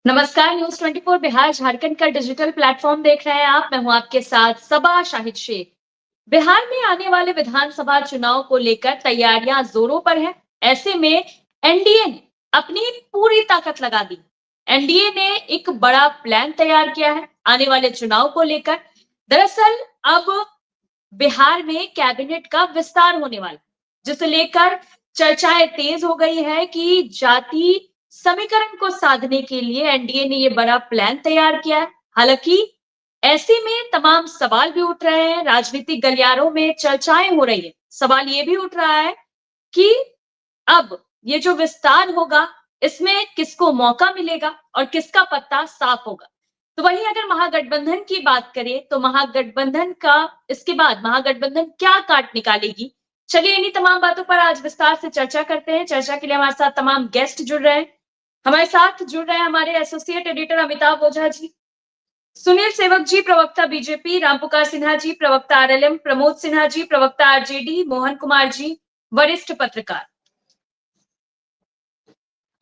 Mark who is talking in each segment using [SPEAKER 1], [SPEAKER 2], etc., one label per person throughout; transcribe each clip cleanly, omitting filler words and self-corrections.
[SPEAKER 1] नमस्कार। न्यूज 24 बिहार झारखंड का digital platform देख रहे हैं आप। मैं हूं आपके साथ सबा शाहिद शेख। बिहार में आने वाले विधानसभा चुनाव को लेकर तैयारियां जोरों पर है। ऐसे में एनडीए ने अपनी पूरी ताकत लगा दी। एनडीए ने एक बड़ा प्लान तैयार किया है आने वाले चुनाव को लेकर। दरअसल अब बिहार में कैबिनेट का विस्तार होने वाला, जिसे लेकर चर्चाएं तेज हो गई है कि जाति समीकरण को साधने के लिए एनडीए ने यह बड़ा प्लान तैयार किया है। हालांकि ऐसे में तमाम सवाल भी उठ रहे हैं, राजनीतिक गलियारों में चर्चाएं हो रही है। सवाल यह भी उठ रहा है कि अब ये जो विस्तार होगा, इसमें किसको मौका मिलेगा और किसका पत्ता साफ होगा। तो वहीं अगर महागठबंधन की बात करें तो महागठबंधन का इसके बाद महागठबंधन क्या काट निकालेगी। चलिए इन्हीं तमाम बातों पर आज विस्तार से चर्चा करते हैं। चर्चा के लिए हमारे साथ तमाम गेस्ट जुड़ रहे हैं। हमारे साथ जुड़ रहे हैं हमारे एसोसिएट एडिटर अमिताभ ओझा जी, सुनील सेवक जी प्रवक्ता बीजेपी, रामपुकार सिन्हा जी प्रवक्ता आरएलएम, प्रमोद सिन्हा जी प्रवक्ता आरजेडी, मोहन कुमार जी वरिष्ठ पत्रकार।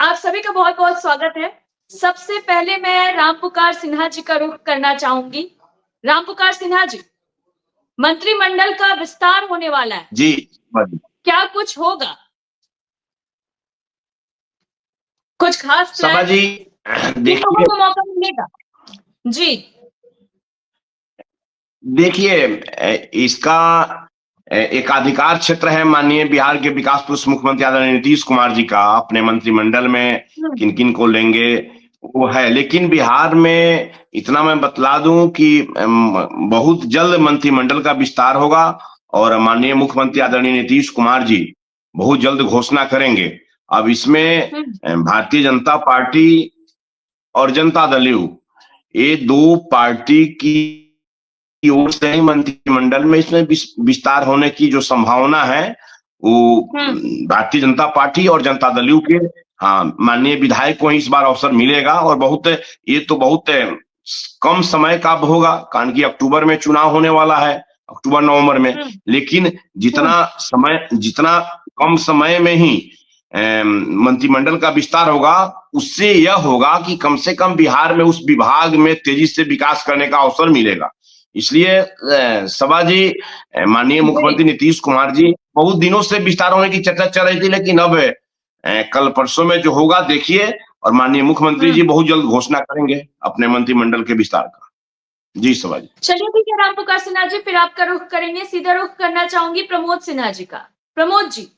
[SPEAKER 1] आप सभी का बहुत बहुत स्वागत है। सबसे पहले मैं रामपुकार सिन्हा जी का रुख करना चाहूंगी। रामपुकार सिन्हा जी, मंत्रिमंडल का विस्तार होने वाला है
[SPEAKER 2] जी।
[SPEAKER 1] क्या कुछ होगा? कुछ खास
[SPEAKER 2] सबा
[SPEAKER 1] प्लान
[SPEAKER 2] जी
[SPEAKER 1] लोगों
[SPEAKER 2] देखिए
[SPEAKER 1] को मौका मिलेगा? जी
[SPEAKER 2] देखिए इसका एक अधिकार क्षेत्र है माननीय बिहार के विकास पुरुष मुख्यमंत्री आदरणीय नीतीश कुमार जी का। अपने मंत्रिमंडल में किन किन को लेंगे वो है, लेकिन बिहार में इतना मैं बतला दूं कि बहुत जल्द मंत्रिमंडल का विस्तार होगा और माननीय मुख्यमंत्री आदरणीय नीतीश कुमार जी बहुत जल्द घोषणा करेंगे। अब इसमें भारतीय जनता पार्टी और जनता दल यू, ये दो पार्टी की ओर से ही मंत्रिमंडल में इसमें विस्तार होने की जो संभावना है वो भारतीय जनता पार्टी और जनता दल यू के माननीय विधायक को ही इस बार अवसर मिलेगा। और ये तो बहुत कम समय का होगा, कारण कि अक्टूबर में चुनाव होने वाला है, अक्टूबर नवंबर में। लेकिन जितना कम समय में ही मंत्रिमंडल का विस्तार होगा, उससे यह होगा कि कम से कम बिहार में उस विभाग में तेजी से विकास करने का अवसर मिलेगा। इसलिए सभा जी, माननीय मुख्यमंत्री नीतीश कुमार जी, बहुत दिनों से विस्तार होने की चर्चा चल रही थी, लेकिन अब कल परसों में जो होगा देखिए, और माननीय मुख्यमंत्री जी बहुत जल्द घोषणा करेंगे अपने मंत्रिमंडल के विस्तार का। जी सभा जी।
[SPEAKER 1] चलिए ठीक है रामपुकार सिन्हा जी, फिर आपका रुख करेंगे। सीधा रुख करना चाहूंगी प्रमोद सिन्हा जी का। प्रमोद जी,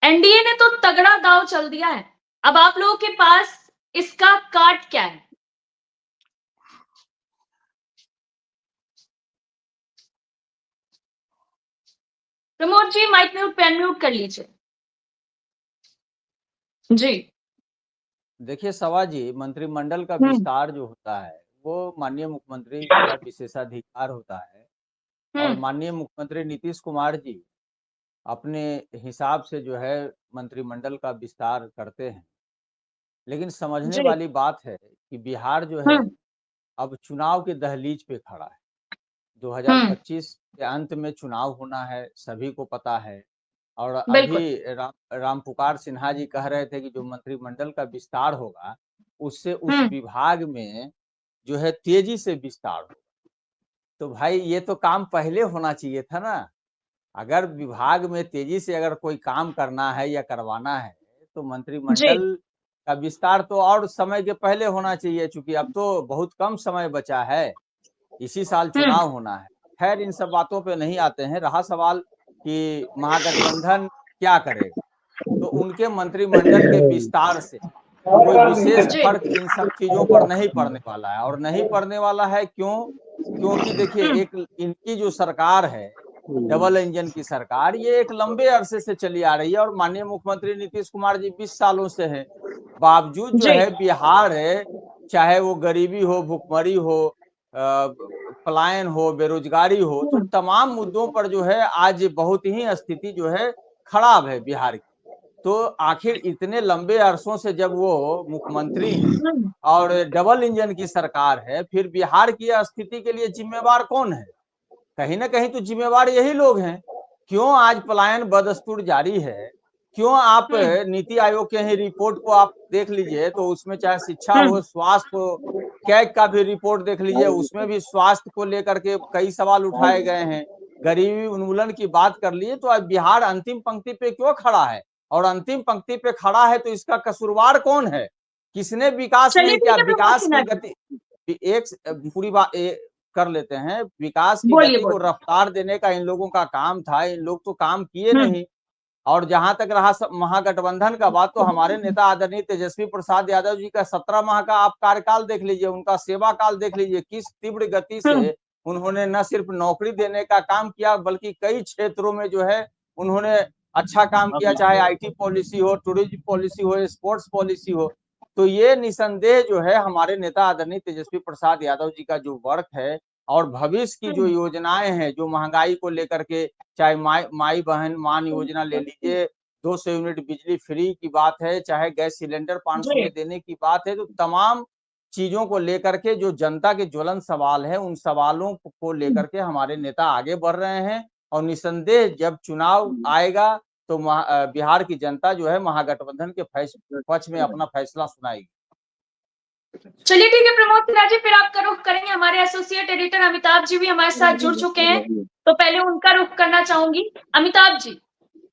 [SPEAKER 1] एनडीए ने तो तगड़ा दांव चल दिया है, अब आप लोगों के पास इसका काट क्या है? प्रमोद जी माइक म्यूट पे अनम्यूट कर लीजिए। जी
[SPEAKER 3] देखिए सवा जी, मंत्रिमंडल का विस्तार जो होता है वो माननीय मुख्यमंत्री का विशेषाधिकार होता है और माननीय मुख्यमंत्री नीतीश कुमार जी अपने हिसाब से जो है मंत्रिमंडल का विस्तार करते हैं। लेकिन समझने वाली बात है कि बिहार जो है अब चुनाव के दहलीज पे खड़ा है। 2025 के अंत में चुनाव होना है, सभी को पता है। और अभी रामपुकार सिन्हा जी कह रहे थे कि जो मंत्रिमंडल का विस्तार होगा उससे उस विभाग में जो है तेजी से विस्तार होगा। तो भाई ये तो काम पहले होना चाहिए था ना। अगर विभाग में तेजी से अगर कोई काम करना है या करवाना है तो मंत्रिमंडल का विस्तार तो और समय के पहले होना चाहिए, चूंकि अब तो बहुत कम समय बचा है, इसी साल चुनाव होना है। खैर इन सब बातों पे नहीं आते हैं। रहा सवाल कि महागठबंधन क्या करेगा, तो उनके मंत्रिमंडल के विस्तार से कोई विशेष फर्क इन सब चीजों पर नहीं पड़ने वाला है। और नहीं पड़ने वाला है क्योंकि देखिए, एक इनकी जो सरकार है, डबल इंजन की सरकार, ये एक लंबे अरसे से चली आ रही है और माननीय मुख्यमंत्री नीतीश कुमार जी 20 सालों से हैं। बावजूद जो है बिहार है, चाहे वो गरीबी हो, भुखमरी हो, पलायन हो, बेरोजगारी हो, तो तमाम मुद्दों पर जो है आज बहुत ही स्थिति जो है खराब है बिहार की। तो आखिर इतने लंबे अरसों से जब वो मुख्यमंत्री हैं और डबल इंजन की सरकार है, फिर बिहार की स्थिति के लिए जिम्मेवार कौन है? कहीं ना कहीं तो जिम्मेवार यही लोग हैं। क्यों आज पलायन बदस्तूर जारी है? क्यों आप नीति आयोग के ही रिपोर्ट को आप देख लीजिए, तो उसमें चाहे शिक्षा हो, स्वास्थ्य हो, कैग का भी रिपोर्ट देख लीजिए, उसमें भी स्वास्थ्य को लेकर के कई सवाल उठाए गए हैं। गरीबी उन्मूलन की बात कर लिए, तो आज बिहार अंतिम पंक्ति पे क्यों खड़ा है? और अंतिम पंक्ति पे खड़ा है तो इसका कसूरवार कौन है? किसने विकास
[SPEAKER 1] चलिए
[SPEAKER 3] नहीं किया?
[SPEAKER 1] ठीक है प्रमोद
[SPEAKER 3] विकास की
[SPEAKER 1] सिन्हा जी,
[SPEAKER 3] गति एक पूरी बात कर लेते हैं। विकास की
[SPEAKER 1] बोलिए
[SPEAKER 3] गति को
[SPEAKER 1] बोलिए।
[SPEAKER 3] रफ्तार देने का इन लोगों का काम था, इन लोग तो काम किए
[SPEAKER 1] हम्म
[SPEAKER 3] नहीं। और जहां तक रहा महागठबंधन का बात, तो हमारे नेता आदरणीय तेजस्वी प्रसाद यादव जी का 17 माह का आप कार्यकाल देख लीजिए, उनका सेवा काल देख लीजिए, किस तीव्र गति
[SPEAKER 1] हम्म
[SPEAKER 3] से उन्होंने न सिर्फ नौकरी देने का काम किया, बल्कि कई क्षेत्रों में जो है उन्होंने अच्छा काम किया, चाहे आईटी पॉलिसी हो, टूरिज्म पॉलिसी हो, स्पोर्ट्स पॉलिसी हो। तो ये निसंदेह जो है हमारे नेता आदरणीय तेजस्वी प्रसाद यादव जी का जो वर्क है और भविष्य की जो योजनाएं हैं, जो महंगाई को लेकर के, चाहे माई बहन मान योजना ले लीजिए, 200 यूनिट बिजली फ्री की बात है, चाहे गैस सिलेंडर 500
[SPEAKER 1] जी
[SPEAKER 3] में देने की बात है, तो तमाम चीजों को लेकर के जो जनता के ज्वलन सवाल है, उन सवालों को लेकर के हमारे नेता आगे बढ़ रहे हैं। और निसंदेह जब चुनाव आएगा तो बिहार की जनता जो है महागठबंधन के पक्ष में अपना फैसला सुनाएगी।
[SPEAKER 1] चलिए ठीक है प्रमोद सिन्हा जी, फिर आपका रुख करेंगे। हमारे एसोसिएट एडिटर अमिताभ जी भी हमारे साथ जुड़ चुके हैं, तो पहले उनका रुख करना चाहूंगी। अमिताभ जी,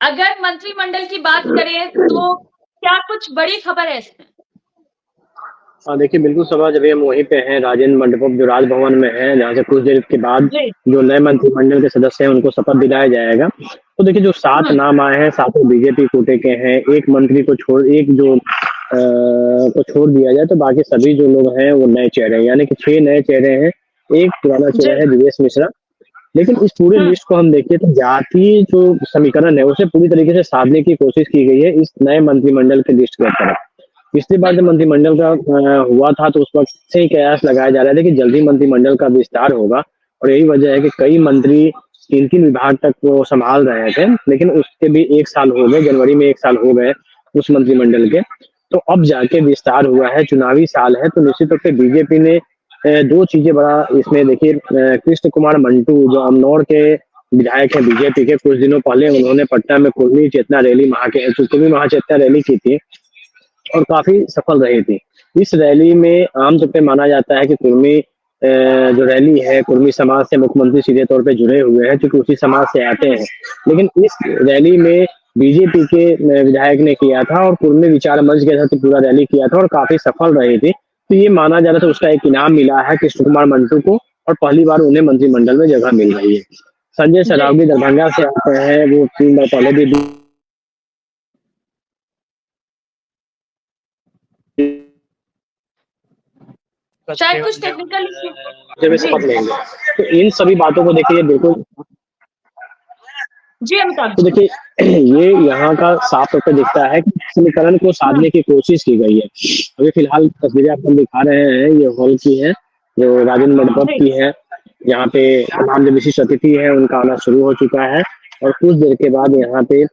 [SPEAKER 1] अगर मंत्रिमंडल की बात करें तो क्या कुछ बड़ी खबर है इसमें?
[SPEAKER 4] हाँ देखिए, बिल्कुल सभा जब हम वहीं पे हैं, राजेंद्र मंडपम जो राजभवन में है, जहाँ से कुछ देर के बाद
[SPEAKER 1] जी
[SPEAKER 4] जो नए मंत्रिमंडल के सदस्य हैं उनको शपथ दिलाया जाएगा। तो देखिए, जो 7 नाम आए हैं, सातों बीजेपी कोटे के हैं। एक मंत्री को छोड़ एक जो को छोड़ दिया जाए तो बाकी सभी जो लोग हैं वो नए चेहरे हैं, यानी कि 6 नए चेहरे हैं, एक पुराना चेहरा है दिवेश मिश्रा। लेकिन इस पूरे लिस्ट को हम देखिए तो जातीय जो समीकरण है उसे पूरी तरीके से साधने की कोशिश की गई है इस नए मंत्रिमंडल के लिस्ट के तरफ। पिछली बार जब मंत्रिमंडल का हुआ था तो उस वक्त से ही कयास लगाया जा रहा था कि जल्दी मंत्रिमंडल का विस्तार होगा, और यही वजह है कि कई मंत्री 3-3 विभाग तक वो संभाल रहे थे, लेकिन उसके भी 1 साल हो गए, जनवरी में 1 साल हो गए उस मंत्रिमंडल के। तो अब जाके विस्तार हुआ है, चुनावी साल है, तो निश्चित रूप से बीजेपी ने 2 चीजें बड़ा इसमें देखिए, कृष्ण कुमार मंटू जो अमनौर के विधायक हैं बीजेपी के, कुछ दिनों पहले उन्होंने पटना में कुर्मी चेतना रैली कुर्मी महाचेतना रैली की थी और काफी सफल रही थी। इस रैली में आमतौर पे माना जाता है कि कुर्मी जो रैली है, कुर्मी समाज से मुख्यमंत्री सीधे तौर पे जुड़े हुए हैं क्योंकि उसी समाज से आते हैं। लेकिन इस रैली में बीजेपी के विधायक ने किया था और कुर्मी विचार मंच के साथ पूरा रैली किया था और काफी सफल रही थी। तो ये माना जा रहा था उसका एक इनाम मिला है कृष्ण कुमार मंटू को, और पहली बार उन्हें मंत्रिमंडल में जगह मिल रही है। संजय सरावगी दरभंगा से आते हैं, वो 3 बार पहले भी
[SPEAKER 1] शायद कुछ टेक्निकल
[SPEAKER 4] शपथ लेंगे। तो इन सभी बातों को देखिए बिल्कुल
[SPEAKER 1] जी अमिताभ
[SPEAKER 4] तो देखिए ये यहाँ का साफ तौर पर दिखता है कि समीकरण को साधने की कोशिश की गई है। अभी फिलहाल तस्वीरें आपको दिखा रहे हैं, ये हॉल की है जो राजेंद्र मंडपम की है। यहाँ पे तमाम जो विशिष्ट अतिथि है उनका आना शुरू हो चुका है और कुछ देर के बाद यहाँ पे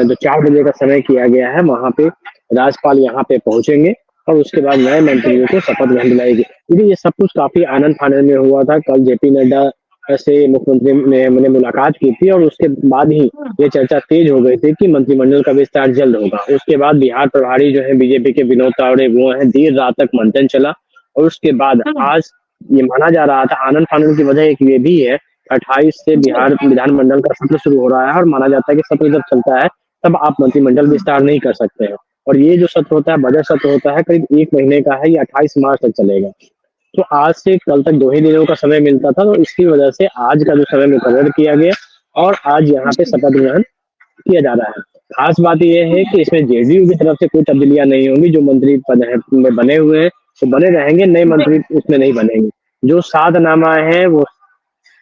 [SPEAKER 4] जो 4 बजे का समय किया गया है वहाँ पे राज्यपाल यहाँ पे पहुंचेंगे और उसके बाद नए मंत्रियों को शपथ ग्रहण दिलाएगी। क्योंकि ये सब कुछ काफी आनंद फानंद में हुआ था। कल जेपी नड्डा से मुख्यमंत्री ने मैंने मुलाकात की थी और उसके बाद ही ये चर्चा तेज हो गई थी कि मंत्रिमंडल का विस्तार जल्द होगा। उसके बाद बिहार प्रभारी जो है बीजेपी के विनोद तावड़े वो हैं, देर रात तक मंथन चला और उसके बाद आज ये माना जा रहा था, आनंद फानंद की वजह एक ये भी है, 28 से बिहार विधानमंडल का सत्र शुरू हो रहा है और माना जाता है कि सत्र जब चलता है तब आप मंत्रिमंडल विस्तार नहीं कर सकते हैं। और ये जो सत्र होता है, बजट सत्र होता है, करीब 1 महीने का है, ये 28 मार्च तक चलेगा। तो आज से कल तक 2 ही दिनों का समय मिलता था, तो इसकी वजह से आज का जो समय मुकर्रर किया गया और आज यहाँ पे शपथ ग्रहण किया जा रहा है। खास बात यह है कि इसमें जेडीयू की तरफ से कोई तब्दीलियां नहीं होंगी। जो मंत्री पद में बने हुए हैं तो बने रहेंगे, नए मंत्री उसमें नहीं बनेंगे। जो 7 नाम आए हैं वो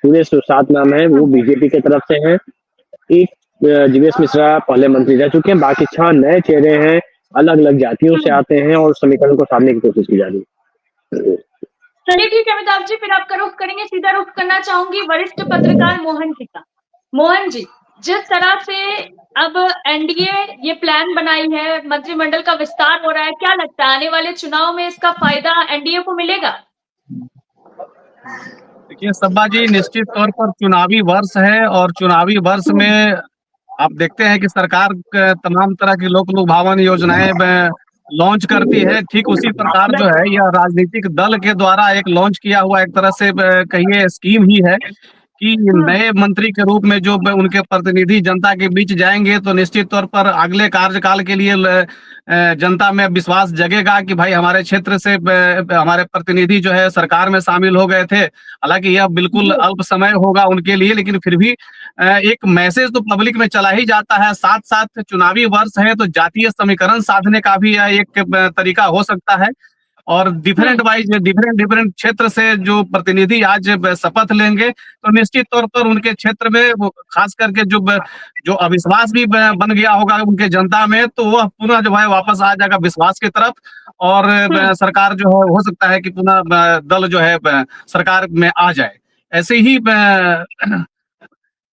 [SPEAKER 4] पूरे 7 नाम है वो बीजेपी की तरफ से हैं। एक दिवेश मिश्रा पहले मंत्री रह चुके हैं, बाकी 6 नए चेहरे हैं, अलग अलग जातियों से आते हैं और समीकरण को साधने की कोशिश की जा रही है।
[SPEAKER 1] चलिए ठीक है अमिताभ जी, फिर आपका रुख करेंगे। सीधा रुख करना चाहूंगी वरिष्ठ पत्रकार मोहन जी का। मोहन जी, जिस तरह से अब एनडीए ये प्लान बनाई है, मंत्रिमंडल का विस्तार हो रहा है, क्या लगता है आने वाले चुनाव में इसका फायदा एनडीए को मिलेगा?
[SPEAKER 5] देखिए सब्बा जी, निश्चित तौर पर चुनावी वर्ष है और चुनावी वर्ष में आप देखते हैं कि सरकार तमाम तरह की लोक लुभावन योजनाएं लॉन्च करती है, ठीक उसी प्रकार जो है यह राजनीतिक दल के द्वारा एक लॉन्च किया हुआ एक तरह से कहिए स्कीम ही है कि नए मंत्री के रूप में जो उनके प्रतिनिधि जनता के बीच जाएंगे तो निश्चित तौर पर अगले कार्यकाल के लिए जनता में विश्वास जगेगा कि भाई हमारे क्षेत्र से हमारे प्रतिनिधि जो है सरकार में शामिल हो गए थे। हालांकि यह बिल्कुल अल्प समय होगा उनके लिए, लेकिन फिर भी एक मैसेज तो पब्लिक में चला ही जाता है। साथ साथ चुनावी वर्ष है तो जातीय समीकरण साधने का भी यह एक तरीका हो सकता है। और डिफरेंट डिफरेंट क्षेत्र से जो प्रतिनिधि आज शपथ लेंगे तो निश्चित तौर पर उनके क्षेत्र में खास करके जो अविश्वास भी बन गया होगा उनके जनता में, तो वह पुनः जो है वापस आ जाएगा विश्वास की तरफ। और सरकार जो है हो सकता है कि पुनः दल जो है सरकार में आ जाए। ऐसे ही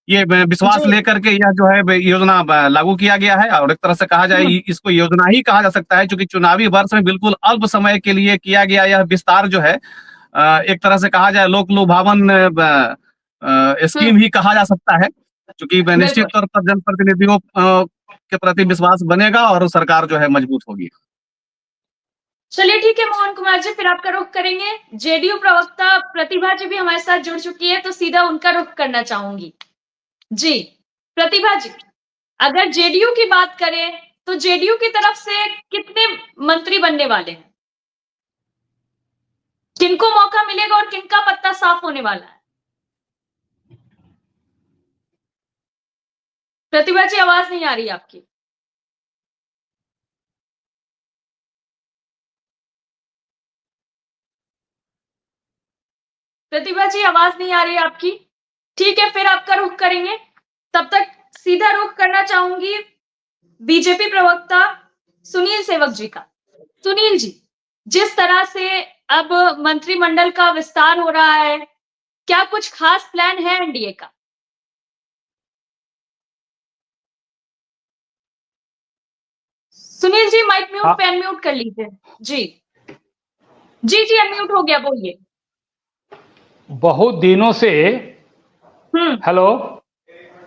[SPEAKER 5] ये विश्वास लेकर के यह जो है योजना लागू किया गया है। और एक तरह से कहा जाए इसको योजना ही कहा जा सकता है, क्योंकि चुनावी वर्ष में बिल्कुल अल्प समय के लिए किया गया यह विस्तार जो है एक तरह से कहा जाए लोक लुभावन स्कीम ही कहा जा सकता है, क्योंकि निश्चित तौर पर जनप्रतिनिधियों के प्रति विश्वास बनेगा और सरकार जो है मजबूत होगी।
[SPEAKER 1] चलिए ठीक है मोहन कुमार जी, फिर आपका रुख करेंगे। जेडीयू प्रवक्ता प्रतिभा जी भी हमारे साथ जुड़ चुकी है, तो सीधा उनका रुख करना चाहूंगी। जी प्रतिभा जी, अगर जेडीयू की बात करें तो जेडीयू की तरफ से कितने मंत्री बनने वाले हैं, किनको मौका मिलेगा और किनका पत्ता साफ होने वाला है? प्रतिभा जी आवाज नहीं आ रही आपकी। प्रतिभा जी आवाज नहीं आ रही आपकी। ठीक है, फिर आपका रुख करेंगे। तब तक सीधा रुख करना चाहूंगी बीजेपी प्रवक्ता सुनील सेवक जी का। सुनील जी, जिस तरह से अब मंत्रिमंडल का विस्तार हो रहा है, क्या कुछ खास प्लान है एनडीए का? सुनील जी माइक म्यूट पे अनम्यूट कर लीजिए। जी जी जी अनम्यूट हो गया, बोलिए।
[SPEAKER 6] बहुत दिनों से हेलो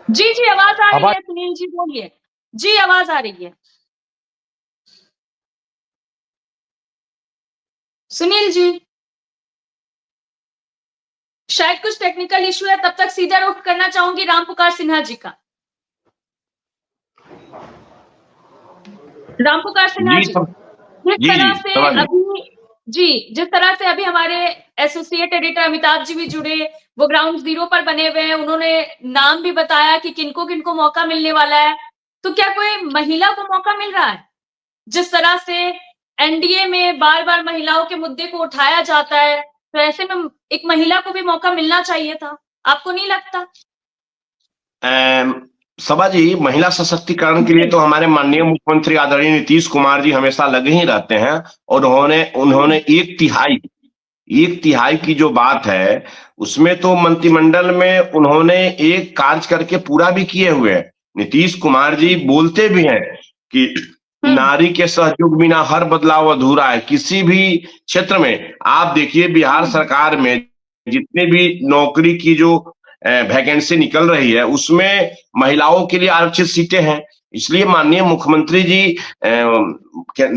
[SPEAKER 1] जी जी आवाज आ रही है सुनील जी, बोलिए। जी आवाज आ रही है सुनील जी। शायद कुछ टेक्निकल इशू है, तब तक सीधा रुख करना चाहूंगी रामपुकार सिन्हा जी का। रामपुकार सिन्हा जी, जिस तरह से अभी हमारे एसोसिएट एडिटर अमिताभ जी भी जुड़े, वो ग्राउंड जीरो पर बने हुए हैं, उन्होंने नाम भी बताया कि किनको किनको मौका मिलने वाला है। तो क्या कोई महिला को मौका मिल रहा है? जिस तरह से एनडीए में बार बार महिलाओं के मुद्दे को उठाया जाता है, तो ऐसे में एक महिला को भी मौका मिलना चाहिए था, आपको नहीं लगता?
[SPEAKER 2] सभा जी, महिला सशक्तिकरण के लिए तो हमारे माननीय मुख्यमंत्री आदरणीय नीतीश कुमार जी हमेशा लगे ही रहते हैं। और उन्होंने एक तिहाई की जो बात है उसमें तो मंत्रिमंडल में उन्होंने एक कार्य करके पूरा भी किए हुए हैं। नीतीश कुमार जी बोलते भी हैं कि नारी के सहयोग बिना हर बदलाव अधूरा है। किसी भी क्षेत्र में आप देखिए, बिहार सरकार में जितने भी नौकरी की जो वैकेंसी निकल रही है उसमें महिलाओं के लिए आरक्षित सीटें हैं। इसलिए माननीय मुख्यमंत्री जी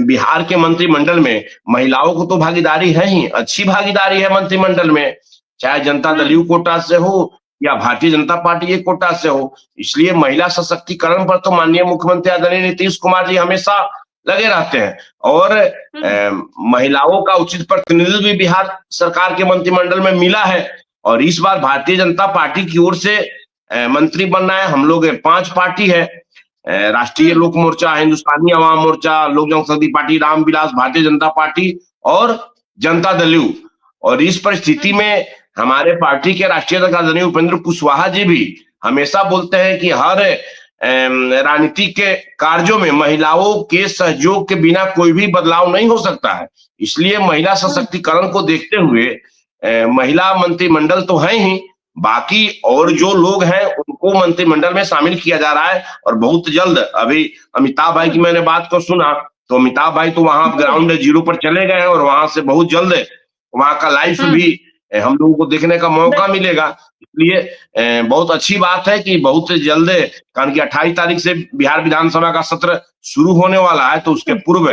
[SPEAKER 2] बिहार के मंत्रिमंडल में महिलाओं को तो भागीदारी है ही, अच्छी भागीदारी है मंत्रिमंडल में, चाहे जनता दलीय कोटा से हो या भारतीय जनता पार्टी के कोटा से हो। इसलिए महिला सशक्तिकरण पर तो माननीय मुख्यमंत्री आदरणीय नीतीश कुमार जी हमेशा लगे रहते हैं। और महिलाओं का उचित प्रतिनिधित्व भी बिहार सरकार के मंत्रिमंडल में मिला है। और इस बार भारतीय जनता पार्टी की ओर से मंत्री बनना है। हम लोग 5 पार्टी है, राष्ट्रीय लोक मोर्चा, हिंदुस्तानी अवाम मोर्चा, लोक जनशक्ति पार्टी, रामविलास, भारतीय जनता पार्टी और जनता दल। और इस परिस्थिति में हमारे पार्टी के राष्ट्रीय अध्यक्ष आदरणीय उपेंद्र कुशवाहा जी भी हमेशा बोलते हैं कि हर राजनीतिक के कार्यों में महिलाओं के सहयोग के बिना कोई भी बदलाव नहीं हो सकता है। इसलिए महिला सशक्तिकरण को देखते हुए महिला मंत्रिमंडल तो है ही, बाकी और जो लोग हैं उनको मंत्रिमंडल में शामिल किया जा रहा है। और बहुत जल्द, अभी अमिताभ भाई की मैंने बात को सुना तो अमिताभ भाई तो वहां ग्राउंड जीरो पर चले गए हैं और वहां से बहुत जल्द वहां का लाइव भी हम लोगों को देखने का मौका मिलेगा। इसलिए बहुत अच्छी बात है कि बहुत जल्द, कारण कि 28 तारीख से बिहार विधानसभा का सत्र शुरू होने वाला है, तो उसके पूर्व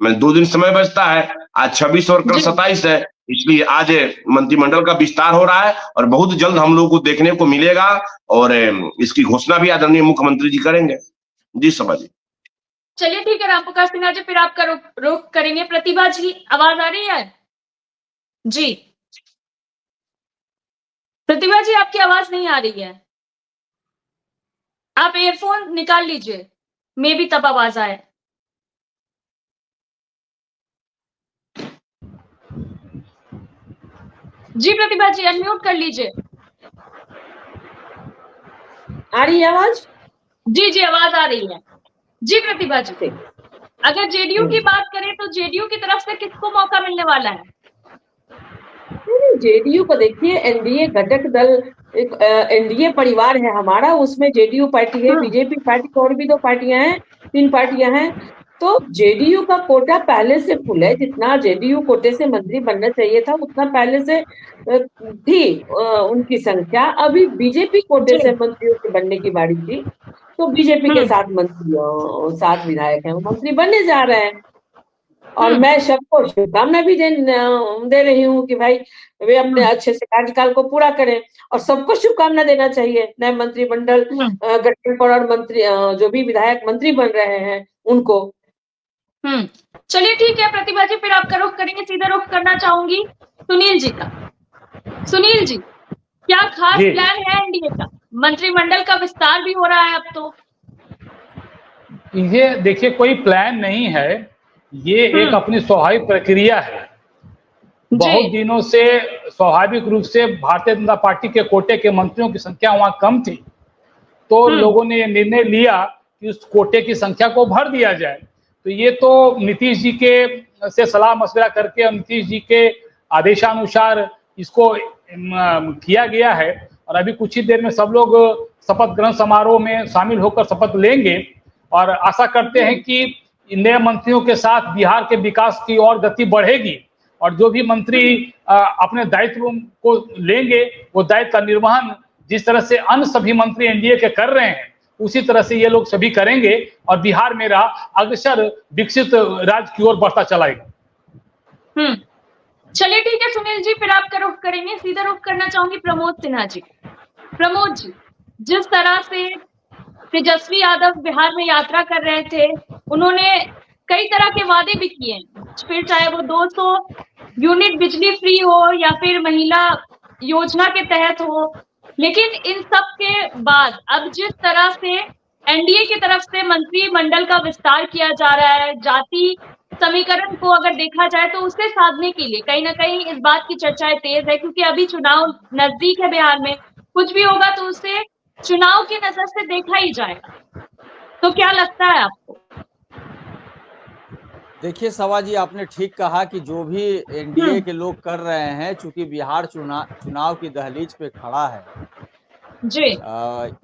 [SPEAKER 2] में 2 दिन समय बचता है। आज 26 और कल 27 है, इसलिए आज मंत्रिमंडल का विस्तार हो रहा है और बहुत जल्द हम लोग को देखने को मिलेगा और इसकी घोषणा भी आदरणीय मुख्यमंत्री जी करेंगे। जी सभा जी।
[SPEAKER 1] चलिए ठीक है राम प्रकाश सिन्हा जी, फिर आपका रुख करेंगे प्रतिभा जी। आवाज आ रही है जी? प्रतिभा जी आपकी आवाज नहीं आ रही है, आप ईयरफोन निकाल लीजिए, मे भी तब आवाज आए। जी प्रतिभा जी अनम्यूट कर लीजिए।
[SPEAKER 7] आ रही है आवाज?
[SPEAKER 1] जी जी आवाज आ रही है जी। प्रतिभा जी, अगर जेडीयू की बात करें तो जेडीयू की तरफ से किसको मौका मिलने वाला है?
[SPEAKER 7] जेडीयू को देखिए, एनडीए घटक दल, एक एनडीए परिवार है हमारा, उसमें जेडीयू पार्टी है, बीजेपी पार्टी, और भी 2 पार्टियां हैं, 3 पार्टियां हैं। तो जेडीयू का कोटा पहले से फुल है। जितना जेडीयू कोटे से मंत्री बनना चाहिए था उतना पहले से थी उनकी संख्या। अभी बीजेपी कोटे से मंत्रियों के बनने की बारी थी, तो बीजेपी के 7 मंत्री, 7 विधायक हैं, वो मंत्री बनने जा रहे हैं। और मैं सबको शुभकामना भी दे रही हूँ कि भाई वे अपने अच्छे से कार्यकाल को पूरा करें, और सबको शुभकामना देना चाहिए नए मंत्रिमंडल गठन पर, और मंत्री जो भी विधायक मंत्री बन रहे हैं उनको।
[SPEAKER 1] चलिए ठीक है प्रतिभा जी, फिर आपका रुख करेंगे, सीधा रुख करना चाहूंगी सुनील जी का। सुनील जी, क्या खास प्लान है एनडीए का? मंत्रिमंडल का विस्तार भी हो रहा है अब तो।
[SPEAKER 6] ये देखिए, कोई प्लान नहीं है, ये एक अपनी स्वाभाविक प्रक्रिया है। बहुत दिनों से स्वाभाविक रूप से भारतीय जनता पार्टी के कोटे के मंत्रियों की संख्या वहां कम थी, तो लोगों ने ये निर्णय लिया कि उस कोटे की संख्या को भर दिया जाए। तो ये तो नीतीश जी के से सलाह मशवरा करके और नीतीश जी के आदेशानुसार इसको किया गया है। और अभी कुछ ही देर में सब लोग शपथ ग्रहण समारोह में शामिल होकर शपथ लेंगे और आशा करते हैं कि नए मंत्रियों के साथ बिहार के विकास की और गति बढ़ेगी और जो भी मंत्री अपने दायित्व को लेंगे वो दायित्व का निर्वहन जिस तरह से अन्य सभी मंत्री एनडीए के कर रहे हैं उसी तरह से ये लोग सभी करेंगे और बिहार मेरा अग्रसर विकसित राज्य की ओर बढ़ता चलाएगा।
[SPEAKER 1] चलिए ठीक है सुनील जी, फिर आपका रुख करेंगे, सीधा रुख करना चाहूंगी प्रमोद सिन्हा जी। प्रमोद जी, जिस तरह से तेजस्वी यादव बिहार में यात्रा कर रहे थे, उन्होंने कई तरह के वादे भी किए, फिर चाहे वो 200 यूनिट बिजली फ्री हो या फिर महिला योजना के तहत हो, लेकिन इन सब के बाद अब जिस तरह से एनडीए की तरफ से मंत्रिमंडल का विस्तार किया जा रहा है, जाति समीकरण को अगर देखा जाए तो उसे साधने के लिए कहीं ना कहीं इस बात की चर्चाएं तेज है, क्योंकि अभी चुनाव नजदीक है बिहार में, कुछ भी होगा तो उसे चुनाव की नजर से देखा ही जाएगा। तो क्या लगता है आपको?
[SPEAKER 3] देखिए सवा जी, आपने ठीक कहा कि जो भी एनडीए के लोग कर रहे हैं, चूंकि बिहार चुनाव की दहलीज पे खड़ा है
[SPEAKER 1] जी,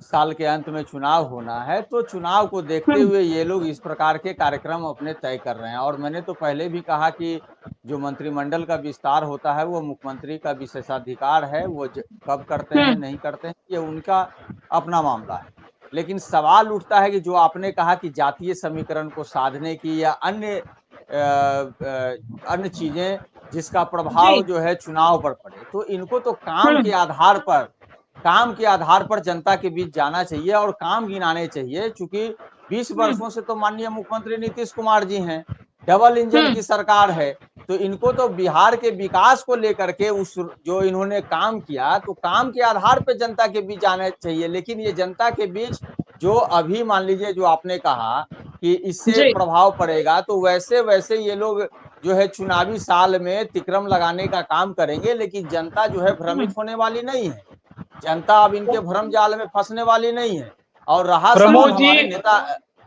[SPEAKER 3] साल के अंत में चुनाव होना है, तो चुनाव को देखते हुए ये लोग इस प्रकार के कार्यक्रम अपने तय कर रहे हैं। और मैंने तो पहले भी कहा कि जो मंत्रिमंडल का विस्तार होता है वो मुख्यमंत्री का विशेषाधिकार है, वो कब करते हैं नहीं करते हैं ये उनका अपना मामला है। लेकिन सवाल उठता है कि जो आपने कहा कि जातीय समीकरण को साधने की या अन्य चीजें जिसका प्रभाव जो है चुनाव पर पड़े, तो इनको तो काम के आधार पर जनता के बीच जाना चाहिए और काम गिनाने चाहिए। चूंकि 20 वर्षों से तो माननीय मुख्यमंत्री नीतीश कुमार जी हैं, डबल इंजन की सरकार है, तो इनको तो बिहार के विकास को लेकर के उस जो इन्होंने काम किया तो काम के आधार पर जनता के बीच जाना चाहिए। लेकिन ये जनता के बीच जो अभी मान लीजिए जो आपने कहा कि इससे प्रभाव पड़ेगा, तो वैसे ये लोग जो है चुनावी साल में तिक्रम लगाने का काम करेंगे, लेकिन जनता जो है भ्रमित होने वाली नहीं है, जनता अब इनके भ्रम जाल में फंसने वाली नहीं है। और रहा
[SPEAKER 6] प्रमोद जी,
[SPEAKER 3] हमारे नेता,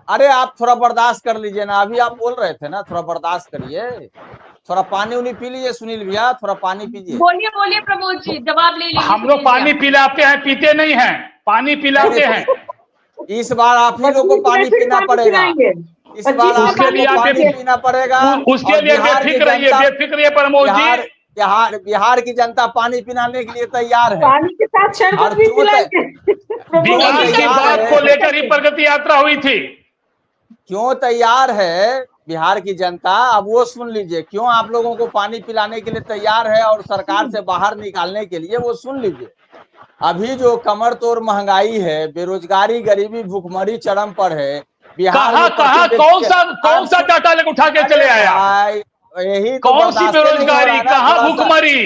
[SPEAKER 3] अरे आप थोड़ा बर्दाश्त कर लीजिए ना, अभी आप बोल रहे थे ना, थोड़ा बर्दाश्त करिए, थोड़ा पानी उनी पी लीजिए। सुनील भैया थोड़ा पानी पीजिए।
[SPEAKER 1] बोलिए प्रमोद जी, जवाब ले लीजिए।
[SPEAKER 6] हम लोग पानी पिलाते हैं, पीते नहीं हैं, पानी पिलाते हैं।
[SPEAKER 3] इस बार आप ही लोग को पानी पीना पड़ेगा, इस बार
[SPEAKER 6] उसके लिए
[SPEAKER 3] पानी पीना पड़ेगा।
[SPEAKER 6] उसके लिए बेफिक्र रहिए प्रमोद जी,
[SPEAKER 3] बिहार की जनता पानी पिलाने के लिए तैयार है।
[SPEAKER 7] पानी के साथ शरबत
[SPEAKER 3] और
[SPEAKER 7] भी
[SPEAKER 3] क्यों
[SPEAKER 7] पिलाएंगे।
[SPEAKER 6] विकास की बात को लेकर ही प्रगति यात्रा हुई थी।
[SPEAKER 3] क्यों तैयार है बिहार की जनता, अब वो सुन लीजिए। क्यों आप लोगों को पानी पिलाने के लिए तैयार है और सरकार से बाहर निकालने के लिए, वो सुन लीजिए। अभी जो कमर तोड़ महंगाई है, बेरोजगारी, गरीबी, भूखमरी चरम पर है बिहार में।
[SPEAKER 6] कहां कौन सा डाटा लेकर उठा के चले आया?
[SPEAKER 3] यही तो
[SPEAKER 6] कौन सी बेरोजगारी, कहां भूखमरी?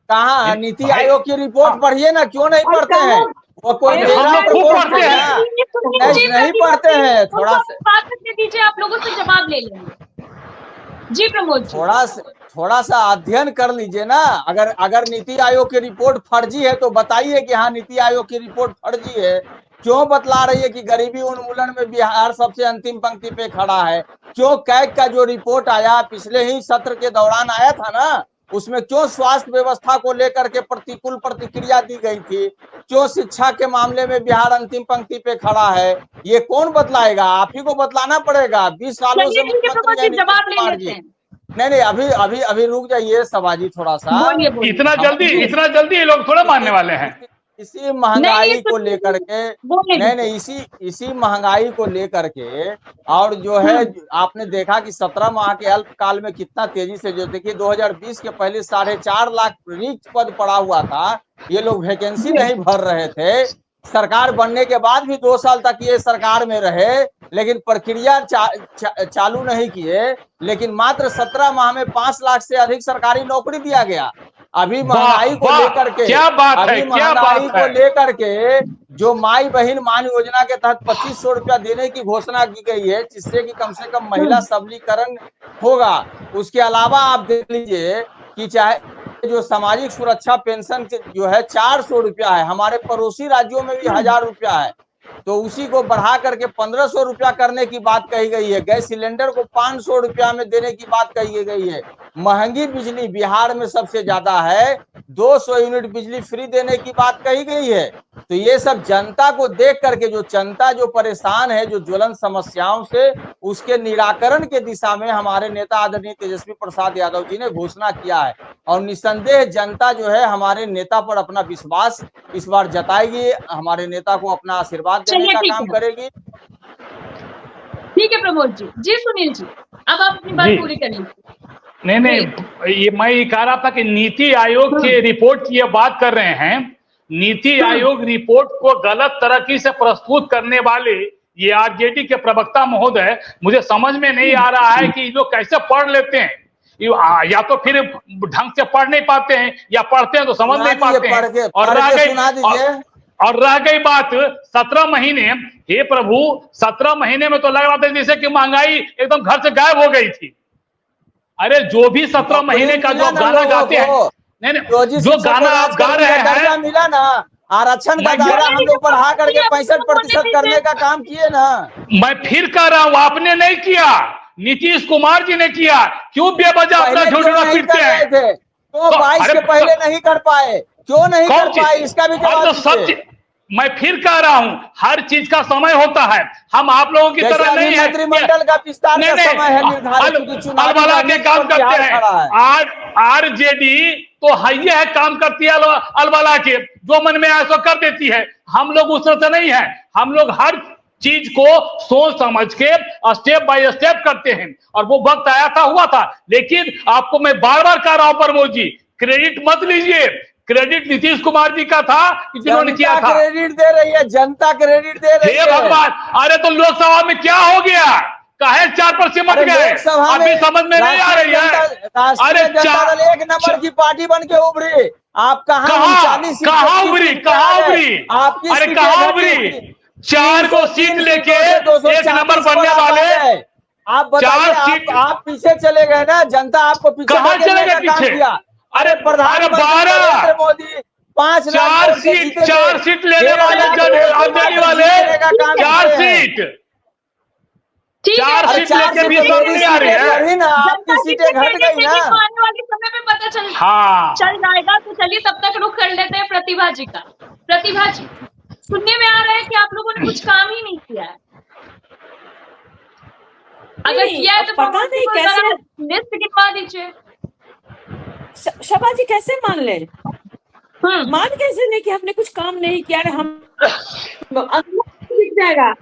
[SPEAKER 3] कहाँ नीति आयोग की रिपोर्ट पढ़िए ना, क्यों नहीं पढ़ते हैं? वो कोई
[SPEAKER 6] हम लोग खूब पढ़ते हैं।
[SPEAKER 3] नहीं पढ़ते हैं। थोड़ा
[SPEAKER 1] बात करने दीजिए, आप लोगों से जवाब ले लेंगे। जी प्रमोद जी,
[SPEAKER 3] थोड़ा सा अध्ययन कर लीजिए ना। अगर नीति आयोग की रिपोर्ट फर्जी है तो बताइए कि हाँ नीति आयोग की रिपोर्ट फर्जी है। क्यों बतला रही है कि गरीबी उन्मूलन में बिहार सबसे अंतिम पंक्ति पे खड़ा है? क्यों कैग का जो रिपोर्ट आया पिछले ही सत्र के दौरान आया था ना, उसमें क्यों स्वास्थ्य व्यवस्था को लेकर के प्रतिकूल प्रतिक्रिया दी गई थी? क्यों शिक्षा के मामले में बिहार अंतिम पंक्ति पे खड़ा है? ये कौन बतलाएगा? आप ही को बतलाना पड़ेगा। 20 सालों से मुख्यमंत्री हैं नीतीश कुमार जी। नहीं, अभी रुक जाइए सभाजी थोड़ा सा।
[SPEAKER 6] इतना जल्दी ये लोग थोड़ा मानने वाले हैं।
[SPEAKER 3] इसी महंगाई को लेकर के इसी महंगाई को लेकर के, और जो है आपने देखा कि 17 माह के अल्पकाल में कितना तेजी से, जो देखिए 2020 के पहले 4.5 लाख रिक्त पद पड़ा हुआ था। ये लोग वैकेंसी नहीं भर रहे थे। सरकार बनने के बाद भी 2 साल तक ये सरकार में रहे, लेकिन प्रक्रिया चालू नहीं किए। लेकिन मात्र 17 माह में 5 लाख से अधिक सरकारी नौकरी दिया गया। अभी महंगाई को लेकर के, महंगाई को लेकर के जो माई बहन मान योजना के तहत 2500 रुपया देने की घोषणा की गई है, जिससे कि कम से कम महिला सबलीकरण होगा। उसके अलावा आप देख लीजिए कि चाहे जो सामाजिक सुरक्षा पेंशन जो है 400 रुपया है, हमारे पड़ोसी राज्यों में भी 1000 रुपया है, तो उसी को बढ़ा करके 1500 रुपया करने की बात कही गई है। गैस सिलेंडर को 500 रुपया में देने की बात कही गई है। महंगी बिजली बिहार में सबसे ज्यादा है, 200 यूनिट बिजली फ्री देने की बात कही गई है। तो ये सब जनता को देख करके, जो जनता जो परेशान है, जो ज्वलन समस्याओं से, उसके निराकरण के दिशा में हमारे नेता आदरणीय तेजस्वी प्रसाद यादव जी ने घोषणा किया है। और निसंदेह जनता जो है हमारे नेता पर अपना विश्वास इस बार जताएगी, हमारे नेता को अपना आशीर्वाद देने का काम करेगी।
[SPEAKER 1] ठीक है प्रमोद जी। जी सुनील जी, अब आप अपनी बात पूरी करेंगे।
[SPEAKER 6] नहीं, ये मैं ये कह रहा था कि नीति आयोग की रिपोर्ट की ये बात कर रहे हैं। नीति आयोग रिपोर्ट को गलत तरीके से प्रस्तुत करने वाले ये आरजेडी के प्रवक्ता महोदय, मुझे समझ में नहीं आ रहा है कि लोग कैसे पढ़ लेते हैं। या तो फिर ढंग से पढ़ नहीं पाते हैं, या पढ़ते हैं तो समझ नहीं पाते हैं। और रह गई बात 17 महीने, हे प्रभु 17 महीने में तो लग रहा था जैसे कि महंगाई एकदम घर से गायब हो गई थी। अरे जो भी 17 महीने का जो गाना गाते हैं, नहीं जो गाना आप गा रहे हैं,
[SPEAKER 3] मिला ना आरक्षण का दायरा हम लोग बढ़ा करके 65% करने का काम किए ना।
[SPEAKER 6] मैं फिर कह रहा हूं, आपने नहीं किया, नीतीश कुमार जी ने किया। क्यों बेवजह अपना झूठा पीटते हैं?
[SPEAKER 3] तो 22 से पहले नहीं कर पाए, क्यों नहीं कर पाए, इसका भी जवाब दीजिए।
[SPEAKER 6] मैं फिर कह रहा हूं, हर चीज का समय होता है। हम आप लोगों की तरह नहीं है।
[SPEAKER 3] मंत्रिमंडल का विस्तार का समय है निर्धारित,
[SPEAKER 6] अलबला के काम करते हैं। आरजेडी तो हाइये है, काम करती है अलबला के, जो मन में आए सो कर देती है। हम लोग उस तरह से नहीं है। हम लोग हर चीज को सोच समझ के स्टेप बाय स्टेप करते हैं, और वो वक्त आया था, हुआ था। लेकिन आपको मैं बार बार कह रहा हूं प्रमोद जी, क्रेडिट मत लीजिए। क्रेडिट नीतीश कुमार जी का था जिन्होंने किया था।
[SPEAKER 3] क्रेडिट दे रही है जनता, क्रेडिट दे रही है।
[SPEAKER 6] भगवान, अरे तो लोकसभा में क्या हो गया? काहे 4% मत गए? अभी समझ में नहीं आ रही है। अरे
[SPEAKER 3] जनता दल 1 नंबर की पार्टी बन के उभरी, आप कहाँ
[SPEAKER 6] उभरी? आपकी अरे कहाँ उभरी? 4 को सीट लेके 1 नंबर बनने वाले,
[SPEAKER 3] आप बताइए, आप पीछे चले गए ना। जनता आपको पीछे
[SPEAKER 6] कहाँ चले गए? पीछे
[SPEAKER 3] अरे प्रधानमंत्री नरेंद्र मोदी 5
[SPEAKER 6] 4 सीट लेने वाले, आरजेडी वाले 4 सीट लेके भी समझ नहीं आ रही है।
[SPEAKER 3] आपकी सीटें घट गई ना।
[SPEAKER 1] आने वाले समय में पता चल जाएगा। तो चलिए तब तक रुख कर लेते हैं प्रतिभा जी का। प्रतिभा जी, सुनने में आ रहा है कि आप लोगों ने कुछ काम ही नहीं किया है। अगर किया है तो
[SPEAKER 7] पता नहीं कैसे
[SPEAKER 1] लिस्ट गिनवा दीजिए।
[SPEAKER 7] शबा जी कैसे मान लें, मान कैसे लें कि हमने कुछ काम नहीं किया? हम दिख जाएगा।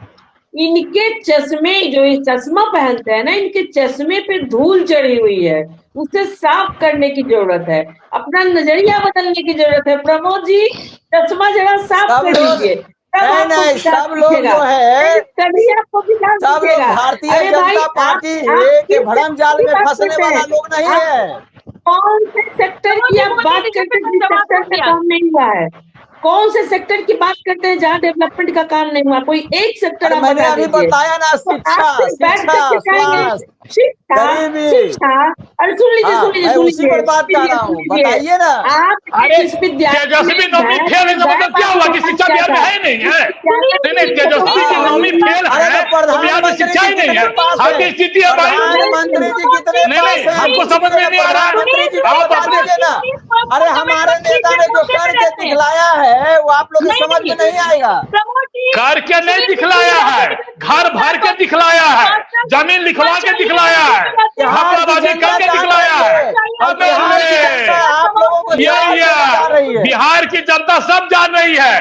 [SPEAKER 7] इनके चश्मे, जो ये चश्मा पहनते हैं ना, इनके चश्मे पे धूल चढ़ी हुई है, उसे साफ करने की जरूरत है, अपना नजरिया बदलने की जरूरत है। प्रमोद जी चश्मा जरा साफ कर लीजिए,
[SPEAKER 3] नहीं, सब लोग जो है,
[SPEAKER 7] तभी आपको विकास
[SPEAKER 3] सब लोग भारतीय जनता पार्टी के भ्रम जाल में फंसने वाला लोग नहीं है।
[SPEAKER 7] कौन से सेक्टर की आप बात करते हैं जिस सेक्टर में काम नहीं हुआ है? कौन से सेक्टर की बात करते हैं जहाँ डेवलपमेंट का काम नहीं हुआ? कोई एक सेक्टर आप
[SPEAKER 3] मैंने अभी बताया ना, शिक्षा,
[SPEAKER 7] अरे सुन लीजिए,
[SPEAKER 3] उसी पर बात कर रहा हूँ, बताइए ना।
[SPEAKER 6] तेजस्वी नौवीं फेल है, मतलब क्या हुआ कि शिक्षा बिहार में है नहीं है? नहीं, तेजस्वी की नौवीं फेल है तो बिहार में शिक्षा ही नहीं है। हर स्थिति है भाई,
[SPEAKER 3] प्रधानमंत्री जी कितने
[SPEAKER 6] नहीं, हमको समझ में नहीं आ रहा है।
[SPEAKER 3] आप बता दीजिए ना। अरे हमारे नेता ने जो करके दिखलाया है वो आप लोग को समझ में नहीं आएगा।
[SPEAKER 6] करके नहीं दिखलाया है, घर भर के दिखलाया है, जमीन लिखवा के दिखलाया है, घपलाबाजी करके दिखलाया है। बिहार की जनता सब जान रही है।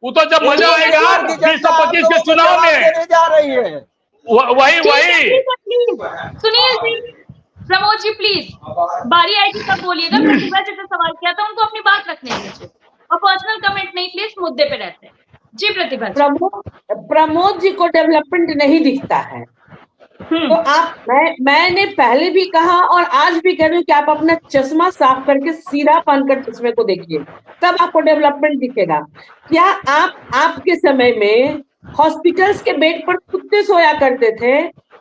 [SPEAKER 6] वो तो जब मजा आएगा 2025 के चुनाव में
[SPEAKER 3] जा रही है,
[SPEAKER 6] वही
[SPEAKER 1] सुनील जी, प्रमोद जी प्लीज, बारी आएगी तब बोलिएगा। प्रतिभा जी से सवाल किया था, उनको अपनी बात रखने दीजिए और पर्सनल कमेंट नहीं प्लीज, मुद्दे पे रहते हैं। जी प्रतिभा जी।
[SPEAKER 7] प्रमोद जी को डेवलपमेंट नहीं दिखता है तो आप, मैंने पहले भी कहा और आज भी कह रही हूँ कि आप अपना चश्मा साफ करके सीधा पहनकर चश्मे को देखिए, तब आपको डेवलपमेंट दिखेगा। क्या आपके समय में हॉस्पिटल्स के बेड पर कुत्ते सोया करते थे,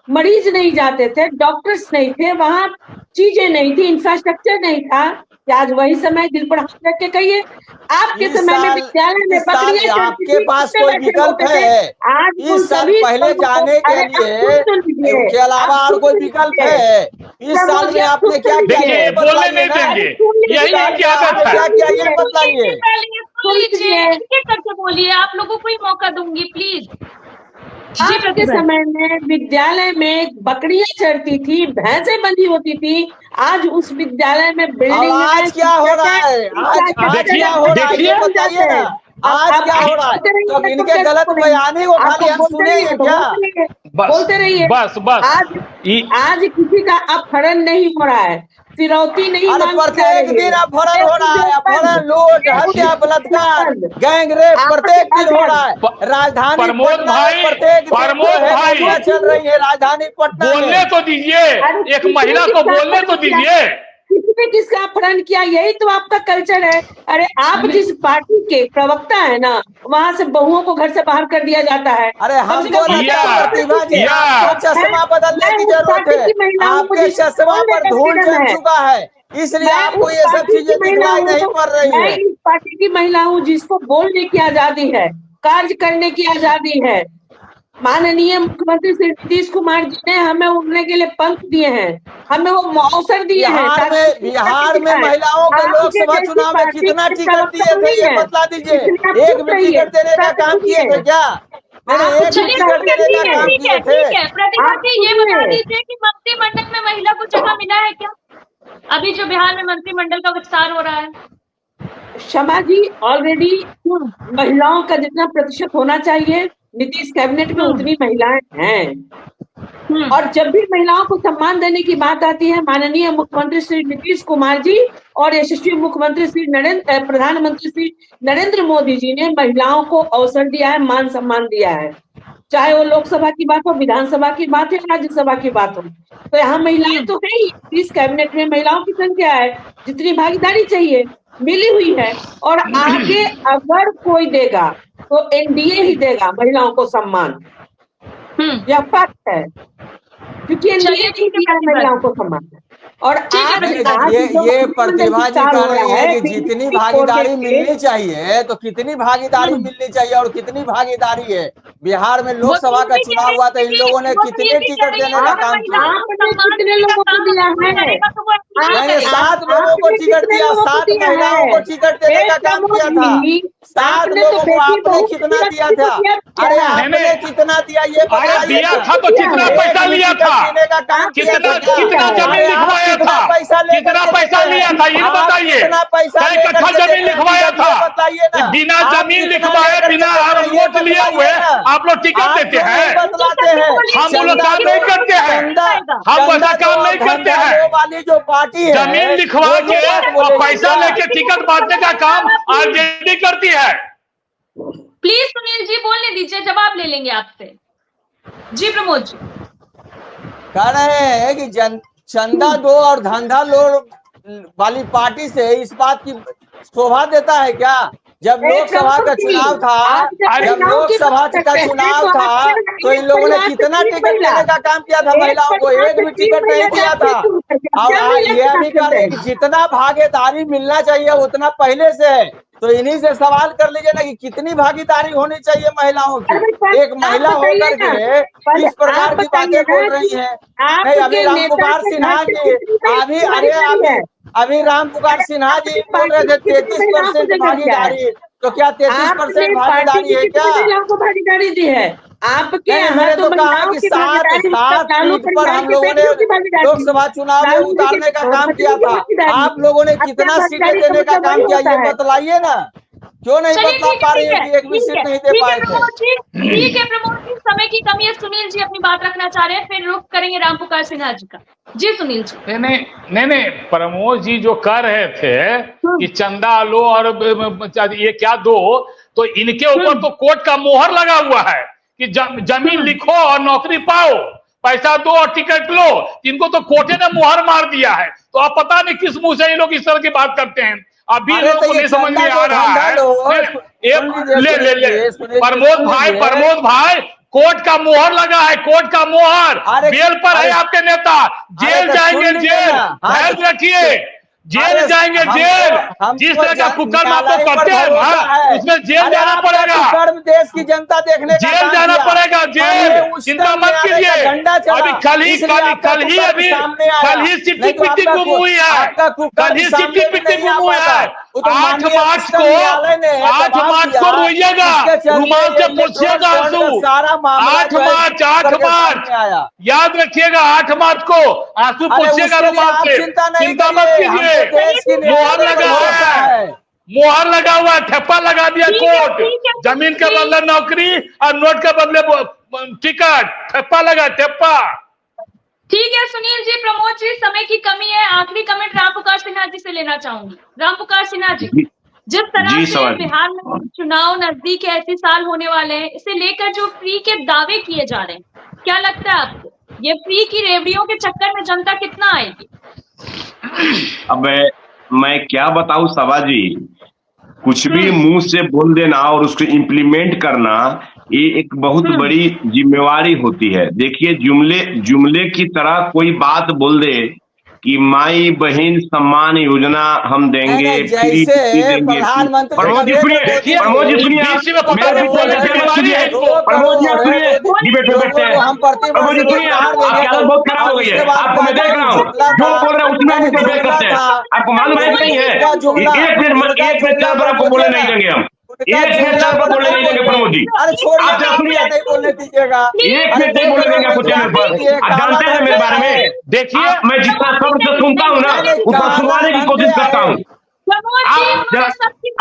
[SPEAKER 7] मरीज नहीं जाते थे, डॉक्टर्स नहीं थे, वहां चीजें नहीं थी, इंफ्रास्ट्रक्चर नहीं था? क्या आज वही समय? दिल पर हाथ रख के कहिए। आपके समय में विद्यालय में बकरियां,
[SPEAKER 3] आपके पास कोई विकल्प है? इस साल पहले जाने के लिए के अलावा और कोई विकल्प है? इस साल में आपने क्या किया?
[SPEAKER 6] बोलने नहीं देंगे, यही क्या
[SPEAKER 3] किया ये बताइए।
[SPEAKER 1] करके बोलिए, आप लोगों को ही मौका दूंगी प्लीज।
[SPEAKER 7] आपके समय में विद्यालय में बकरियां चढ़ती थी, भैंसें बंधी होती थी, आज उस विद्यालय में बिल्डिंग,
[SPEAKER 3] आज क्या हो रहा है? आज क्या हो रहा है ये बताइए ना। आज क्या हो रहा है? तो इनके गलत बयानी को खाली हम सुनेंगे क्या?
[SPEAKER 7] बोलते रहिए।
[SPEAKER 6] बस
[SPEAKER 7] आज किसी का अपहरण नहीं हो रहा है, फिरौती नहीं मांगी जा
[SPEAKER 3] प्रत्येक
[SPEAKER 7] रही है।
[SPEAKER 3] दिन अपहरण हो रहा है, अपहरण, लूट, हत्या, बलात्कार, गैंग रेप प्रत्येक दिन हो रहा है। राजधानी पटना में प्रत्येक दिन चल रही है। राजधानी पटना
[SPEAKER 6] बोलने तो दीजिए, एक महिला को बोलने तो दीजिए।
[SPEAKER 7] किसने किसका अपहरण किया? यही तो आपका कल्चर है। अरे आप जिस पार्टी के प्रवक्ता है ना, वहाँ से बहुओं को घर से बाहर कर दिया जाता है।
[SPEAKER 3] अरे हमको प्रतिभा जी, चश्मा बदलने की जरूरत है। आपके चश्मा पर धूल जम चुका है, इसलिए आपको ये सब चीजें दिखाई नहीं पड़ रही है।
[SPEAKER 7] मैं इस पार्टी की महिला हूँ जिसको बोलने की आजादी है, कार्य करने की आजादी है। माननीय मुख्यमंत्री श्री नीतीश कुमार जी ने हमें उड़ने के लिए पंख दिए हैं, हमें वो अवसर दिए हैं।
[SPEAKER 3] बिहार में महिलाओं को लोकसभा चुनाव में कितना टिकट दिए थे ये बतला दीजिए। एक भी टिकट देने का काम किए थे क्या? एक भी टिकट देने का काम किए थे?
[SPEAKER 1] प्रतिभा जी ये बता दीजिए कि मंत्रिमंडल में महिला को जगह मिला है क्या? अभी जो बिहार में मंत्रिमंडल का विस्तार हो रहा है।
[SPEAKER 7] शमा जी, ऑलरेडी महिलाओं का जितना प्रतिशत होना चाहिए नीतीश कैबिनेट में उतनी महिलाएं हैं। और जब भी महिलाओं को सम्मान देने की बात आती है, माननीय मुख्यमंत्री श्री नीतीश कुमार जी और यशस्वी मुख्यमंत्री श्री प्रधानमंत्री श्री नरेंद्र मोदी जी ने महिलाओं को अवसर दिया है, मान सम्मान दिया है। चाहे वो लोकसभा की बात हो, विधानसभा की बात है, राज्यसभा की बात हो, तो यहाँ महिलाएं तो है ही। इस कैबिनेट में महिलाओं की संख्या है, जितनी भागीदारी चाहिए मिली हुई है। और आगे अगर कोई देगा तो एनडीए ही देगा महिलाओं को सम्मान, यह फैक्ट है, क्योंकि एनडीए ही दिया महिलाओं को सम्मान। और आज
[SPEAKER 3] ये प्रतिभा जी कह रही है कि जितनी भागीदारी मिलनी चाहिए, तो कितनी भागीदारी मिलनी चाहिए और कितनी भागीदारी है? बिहार में लोकसभा का चुनाव हुआ तो इन लोगों ने कितने टिकट देने का काम किया?
[SPEAKER 7] आपने कितने लोगों को दिया है?
[SPEAKER 3] मैंने 7 लोगों को टिकट दिया, 7 महिलाओं को टिकट देने का काम किया था। 7 लोगों को आपने कितना दिया था? अरे आपने कितना दिया ये बताइए।
[SPEAKER 6] दिया था तो कितना पैसा लिया था? कितना जमीन लिखवाया था? कितना पैसा लिया था ये बताइए। कट्ठा जमीन लिखवाया था? बिना जमीन लिखवाए, बिना वोट लिए हुए आप लोग टिकट देते हैं? हम लोग काम नहीं करते हैं, हम वैसा काम नहीं करते हैं।
[SPEAKER 3] वाली जो पार्टी है
[SPEAKER 6] जमीन लिखवा के और पैसा लेके टिकट बांटने का काम आरजेडी करती है।
[SPEAKER 1] प्लीज सुनील जी बोलने दीजिए, जवाब ले लेंगे आपसे। जी प्रमोद जी
[SPEAKER 3] कह रहे हैं कि चंदा दो और धंधा लो वाली पार्टी से इस बात की शोभा देता है क्या? जब लोकसभा का चुनाव था, जब लोकसभा का चुनाव था तो इन लोगों ने कितना टिकट देने का काम किया था? महिलाओं को एक भी टिकट नहीं दिया था। और ये भी कह रहे हैं कि जितना भागीदारी मिलना चाहिए उतना पहले से है। तो इन्हीं से सवाल कर लीजिए ना कि कितनी भागीदारी होनी चाहिए महिलाओं की। एक महिला होकर के इस प्रकार की बातें बोल रही है। नहीं, अभी रामपुकार सिन्हा जी अभी रामपुकार सिन्हा जी बोल रहे थे 33% भागीदारी। तो क्या 33% भागीदारी है क्या?
[SPEAKER 7] भागीदारी दी है आपके?
[SPEAKER 3] मैंने तो कहा कि 7 सीट पर हम लोगों ने लोकसभा चुनाव में उतारने का काम किया था। आप लोगों ने कितना सीटें देने का काम किया ये बतलाइए ना। क्यों नहीं बता पा रही है कि एक भी सीट नहीं दे पाए थे?
[SPEAKER 1] ठीक है प्रमोद जी, समय की कमी है। सुनील जी अपनी बात रखना चाह रहे हैं, फिर रुख करेंगे रामपुकार सिन्हा जी का। जी सुनील जी।
[SPEAKER 6] नहीं, प्रमोद जी जो कह रहे थे कि चंदा लो और ये क्या दो, तो इनके ऊपर तो कोर्ट का मोहर लगा हुआ है कि जमीन लिखो और नौकरी पाओ, पैसा दो और टिकट लो। इनको तो कोर्टे ने मोहर मार दिया है। तो आप पता नहीं किस मुंह से ये लोग इस तरह की बात करते हैं। अभी लोगों को नहीं समझ में आ रहा है। ले प्रमोद भाई कोर्ट का मोहर लगा है, कोर्ट का मोहर। बेल पर है आपके नेता, जेल जाएंगे, जेल। ध्यान रखिए, जेल जाएंगे, जेल। जिस तरह का कुकर्म आप लोग करते हैं ना, उसमें जेल जाना पड़ेगा।
[SPEAKER 3] देश की जनता देखने का
[SPEAKER 6] जेल जाना पड़ेगा, जेल। चिंता मत कीजिए। अभी कल ही सिटी पिटी गुम हुई है, कल ही सिटी पिटी गुम हुई है। 8 मार्च को रोइएगा, रुमाल से पोंछिएगा आंसू। 8 मार्च याद रखिएगा, 8 मार्च को आंसू पोंछिएगा रुमाल से। चिंता मत कीजिए। मोहर लगा है, मोहर लगा हुआ, ठप्पा लगा दिया कोर्ट। जमीन के बदले नौकरी और नोट के बदले टिकट, ठप्पा लगा, ठप्पा।
[SPEAKER 1] ठीक है सुनील जी। प्रमोद जी समय की कमी है, आखिरी कमेंट रामपुकार सिन्हा जी से लेना चाहूंगी। रामपुकार सिन्हा जी, जिस तरह से बिहार में चुनाव नजदीक है, ऐसे साल होने वाले हैं, इसे लेकर जो फ्री के दावे किए जा रहे हैं, क्या लगता है आपको ये फ्री की रेवड़ियों के चक्कर में जनता कितना आएगी?
[SPEAKER 2] अब मैं क्या बताऊं सभा जी, कुछ भी मुंह से बोल देना और उसको इम्प्लीमेंट करना ये एक बहुत बड़ी जिम्मेवारी होती है। देखिए, जुमले की तरह कोई बात बोल दे कि माई बहन सम्मान योजना हम देंगे, फ्री देंगे। प्रमोद जी सुनिए, प्रमोद जी सुनिए, डिबेट में बैठते हैं। प्रमोद जी सुनिए, आपकी हालत बहुत खराब हो गई है, आपको मैं देख रहा हूँ, जो बोल रहे हैं उसमें मुझे बेल करते हैं। आपको मालूम है कि नहीं है? एक में 4 बार आपको बोलने नहीं देंगे हम, एक में 4 बार बोलने नहीं देंगे प्रमोद जी। आप सुनिए,
[SPEAKER 3] नहीं बोलने दीजिएगा,
[SPEAKER 2] एक मिनट नहीं बोलने देंगे आपको चैनल पर। आप जानते हैं मेरे बारे में। देखिए, मैं जितना शब्द से सुनता हूँ ना, उतना सुनवाने की कोशिश करता हूँ।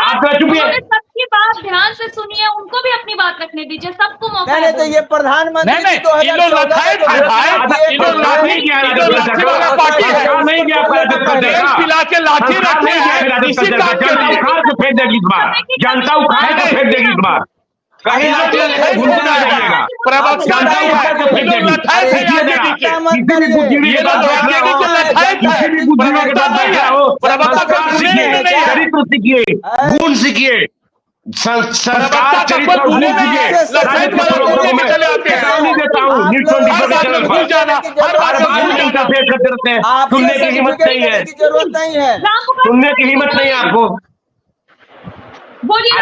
[SPEAKER 1] सबकी बात ध्यान से सुनिए, उनको भी अपनी बात रखने दीजिए, सबको मौका
[SPEAKER 3] है। तो ये प्रधानमंत्री
[SPEAKER 6] नहीं, ये लोग लखाए थे भाई, ये लोग लाठी वाला पार्टी है, पिला के लाठी रखते हैं, इसी काम के लिए
[SPEAKER 2] फेंक देगी इस बार, जनता उखाड़ के फेंक देगी इस बार। कहीं घूमना जाएगा,
[SPEAKER 6] प्रवक्ता नहीं है, ये लोग लखाए थे आगे नीचे, ये लोग आगे नीचे लखाए थे, प्रवक्ता
[SPEAKER 2] चरित्र सीखिए, गुण सीखिए, संस्कार चरित्र गुण सीखिए।
[SPEAKER 6] चले आते हैं,
[SPEAKER 2] सुनने की हिम्मत नहीं है, सुनने की हिम्मत नहीं है आपको।
[SPEAKER 1] बोलिए।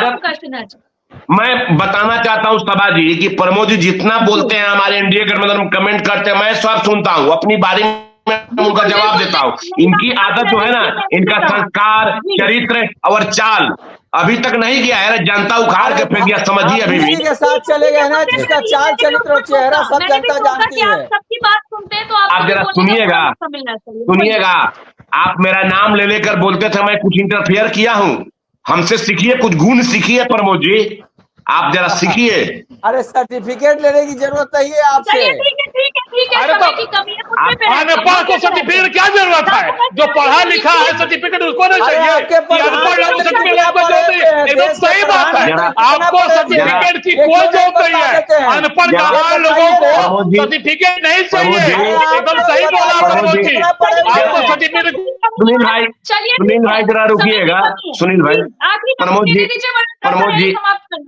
[SPEAKER 2] मैं बताना चाहता हूं सभा जी कि प्रमोद जी जितना बोलते हैं हमारे एनडीए गठबंधन में कमेंट करते हैं, मैं सब सुनता हूं, अपनी बारी मैं उनका जवाब देता हूँ। इनकी आदत जो है ना, इनका संस्कार, चरित्र और चाल अभी तक नहीं किया है। जनता उखाड़ के फेंक दिया, समझिए। अभी भी
[SPEAKER 3] इसी के साथ चले गए ना, जिसका चाल चरित्र और चेहरा सब जनता जानती है।
[SPEAKER 1] आप सबकी बात सुनते हैं तो
[SPEAKER 2] आप जरा सुनिएगा। आप मेरा नाम ले लेकर बोलते थे मैं कुछ इंटरफेयर किया हूँ। हमसे सीखिए, कुछ गुण सीखिए प्रमोद जी, आप जरा सीखिए।
[SPEAKER 3] अरे सर्टिफिकेट लेने की जरूरत नहीं है आपसे।
[SPEAKER 1] ठीक है,
[SPEAKER 6] अरे
[SPEAKER 1] समय की कमी है, मुझ पे
[SPEAKER 6] अनपढ़ को सर्टिफिकेट क्या जरूरत है? जो पढ़ा लिखा है सर्टिफिकेट उसको नहीं चाहिए। अनपढ़ लोग को सर्टिफिकेट आपको जरूरत नहीं है। एकदम सही बात है, आपको सर्टिफिकेट की कोई जरूरत नहीं है। अनपढ़ गंवार लोगों को सर्टिफिकेट नहीं चाहिए। एकदम सही बोला प्रमोद जी, आपको सर्टिफिकेट।
[SPEAKER 2] सुनील भाई जरा रुकिएगा। सुनील भाई, प्रमोद जी,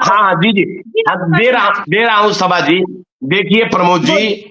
[SPEAKER 2] हाँ जी दे रहा हूँ सभा जी। देखिए प्रमोद जी,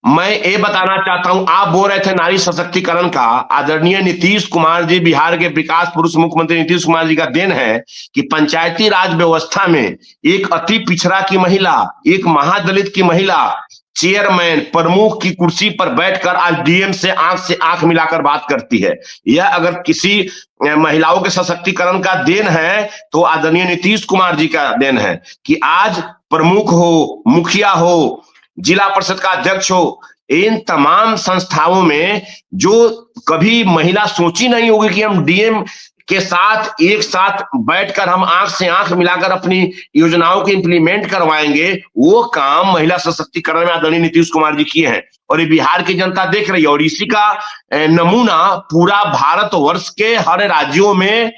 [SPEAKER 2] मैं ये बताना चाहता हूं, आप बोल रहे थे नारी सशक्तिकरण का। आदरणीय नीतीश कुमार जी, बिहार के विकास पुरुष मुख्यमंत्री नीतीश कुमार जी का देन है कि पंचायती राज व्यवस्था में एक अति पिछड़ा की महिला, एक महादलित की महिला चेयरमैन, प्रमुख की कुर्सी पर बैठकर आज डीएम से आंख मिलाकर बात करती है। यह अगर किसी महिलाओं के सशक्तिकरण का देन है तो आदरणीय नीतीश कुमार जी का देन है कि आज प्रमुख हो, मुखिया हो, जिला परिषद का अध्यक्ष हो, इन तमाम संस्थाओं में जो कभी महिला सोची नहीं होगी कि हम डीएम के साथ एक साथ बैठकर हम आंख से आंख मिलाकर अपनी योजनाओं को इंप्लीमेंट करवाएंगे, वो काम महिला सशक्तिकरण में आदरणीय नीतीश कुमार जी किए हैं और ये बिहार की जनता देख रही है। और इसी का नमूना पूरा भारतवर्ष के हर राज्यों में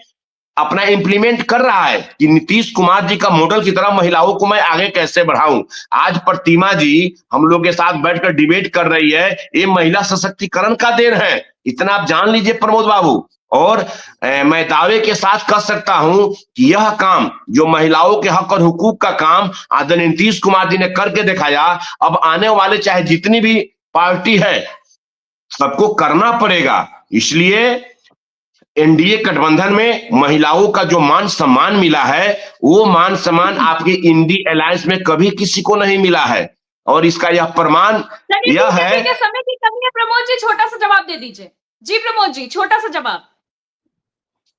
[SPEAKER 2] अपना इंप्लीमेंट कर रहा है कि नीतीश कुमार जी का मॉडल की तरह महिलाओं को मैं आगे कैसे बढ़ाऊं। आज प्रतिमा जी हम लोग के साथ बैठकर डिबेट कर रही है, ये महिला सशक्तिकरण का देन है। इतना आप जान लीजिए प्रमोद बाबू। और मैं दावे के साथ कह सकता हूं कि यह काम जो महिलाओं के हक और हुकूक का काम आदरणीय नीतीश कुमार जी ने करके दिखाया, अब आने वाले चाहे जितनी भी पार्टी है सबको करना पड़ेगा। इसलिए एनडीए गठबंधन में महिलाओं का जो मान सम्मान मिला है, वो मान सम्मान आपके इंडी अलायंस में कभी किसी को नहीं मिला है। और इसका यह प्रमाण यह है।
[SPEAKER 1] समय की कमी है प्रमोद जी, छोटा सा जवाब दे दीजिए। जी प्रमोद जी, छोटा सा जवाब,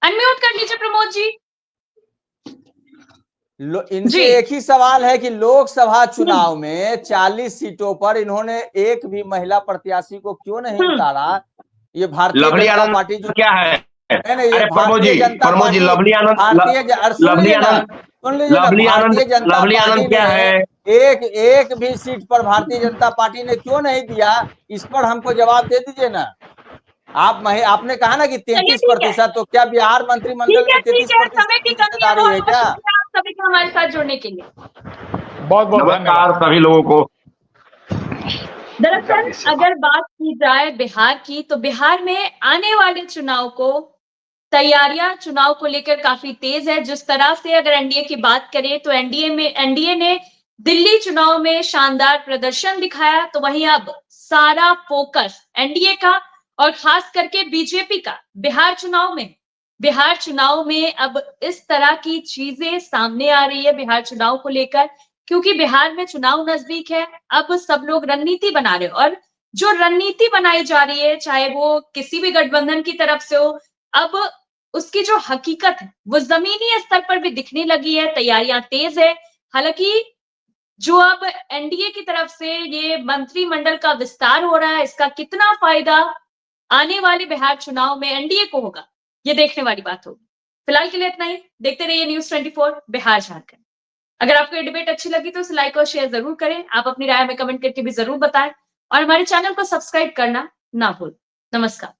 [SPEAKER 1] अनम्यूट कर लीजिए प्रमोद जी।
[SPEAKER 3] इनसे एक ही सवाल है कि लोकसभा चुनाव में 40 सीटों पर इन्होंने एक भी महिला प्रत्याशी को क्यों नहीं उतारा? ये भारतीय जनता पार्टी जो
[SPEAKER 2] क्या है?
[SPEAKER 3] ये भारतीय जनता पार्टी,
[SPEAKER 2] लवली आनंद क्या है?
[SPEAKER 3] एक भी सीट पर भारतीय जनता पार्टी ने क्यों नहीं दिया? इस पर हमको जवाब दे दीजिए ना। आपने कहा ना कि 33%, तो क्या बिहार मंत्रिमंडल में 33% आ रही है क्या?
[SPEAKER 1] आप सभी को हमारे साथ जुड़ने के लिए
[SPEAKER 6] बहुत बहुत
[SPEAKER 2] नमस्कार सभी लोगों को।
[SPEAKER 1] दरअसल अगर बात की जाए बिहार की, तो बिहार में आने वाले चुनाव को तैयारियां चुनाव को लेकर काफी तेज है। जिस तरह से अगर एनडीए की बात करें तो एनडीए ने दिल्ली चुनाव में शानदार प्रदर्शन दिखाया, तो वहीं अब सारा फोकस एनडीए का और खास करके बीजेपी का बिहार चुनाव में अब इस तरह की चीजें सामने आ रही है बिहार चुनाव को लेकर, क्योंकि बिहार में चुनाव नजदीक है। अब सब लोग रणनीति बना रहे हैं और जो रणनीति बनाई जा रही है, चाहे वो किसी भी गठबंधन की तरफ से हो, अब उसकी जो हकीकत है वो जमीनी स्तर पर भी दिखने लगी है। तैयारियां तेज है। हालांकि जो अब एनडीए की तरफ से ये मंत्रिमंडल का विस्तार हो रहा है, इसका कितना फायदा आने वाले बिहार चुनाव में एनडीए को होगा, ये देखने वाली बात होगी। फिलहाल के लिए इतना ही। देखते रहिए न्यूज़ 24 बिहार झारखंड। अगर आपको ये डिबेट अच्छी लगी तो उसे लाइक और शेयर जरूर करें। आप अपनी राय में कमेंट करके भी जरूर बताएं और हमारे चैनल को सब्सक्राइब करना ना भूलें। नमस्कार।